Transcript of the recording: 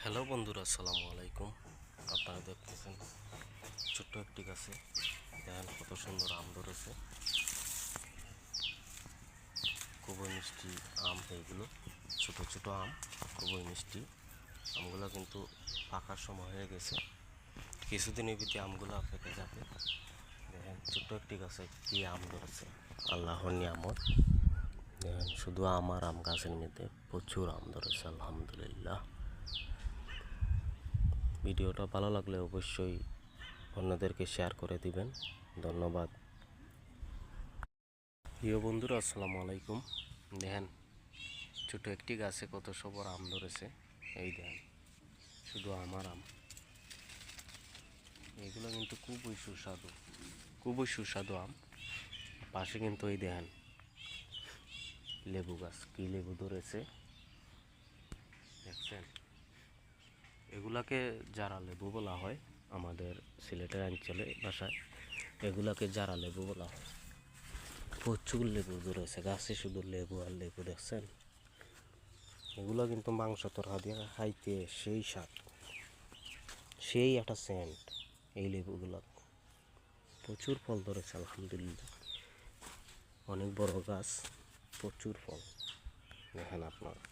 Hello বন্ধুরা, আসসালামু আলাইকুম। আপনারা দেখতেছেন ছোট্ট একটি গাছে দেখেন কত সুন্দর আম ধরেছে। খুবই মিষ্টি আম, এইগুলো ছোট ছোট আম, খুবই মিষ্টি আমগুলো, কিন্তু পাকার সময় হয়ে গেছে। কিছুদিনের ভিতরে আমগুলো পেকে যাবে। দেখেন ছোট্ট একটি গাছে কি আম ধরেছে, আল্লাহর নিয়ামত। দেখেন শুধু আমার আম গাছের মধ্যে প্রচুর আম ধরেছে, আলহামদুলিল্লাহ। ভিডিওটা ভালো লাগলে অবশ্যই অন্যদেরকে শেয়ার করে দিবেন। ধন্যবাদ। প্রিয় বন্ধুরা, আসসালামু আলাইকুম। দেখেন ছোট একটি গাছে কত সবর আম ধরেছে। এই দেখেন শুধু আমার আম, এগুলো কিন্তু খুবই সুস্বাদু আম। পাশে কিন্তু এই দেখেন লেবু গাছ, কি লেবু ধরেছে দেখছেন। এগুলাকে জারা লেবু বলা হয় আমাদের সিলেটের অঞ্চলে ভাষায়, এগুলাকে জারা লেবু বলা হয়। প্রচুর লেবু ধরেছে গাছে, শুধু লেবু আর লেবু দেখছেন। এগুলো কিন্তু মাংস তরকা দিয়ে খাইতে সেই স্বাদ, সেই একটা সেন্ট। এই লেবুগুলো প্রচুর ফল ধরেছে, আলহামদুলিল্লাহ। অনেক বড় গাছ, প্রচুর ফল দেখেন আপনারা।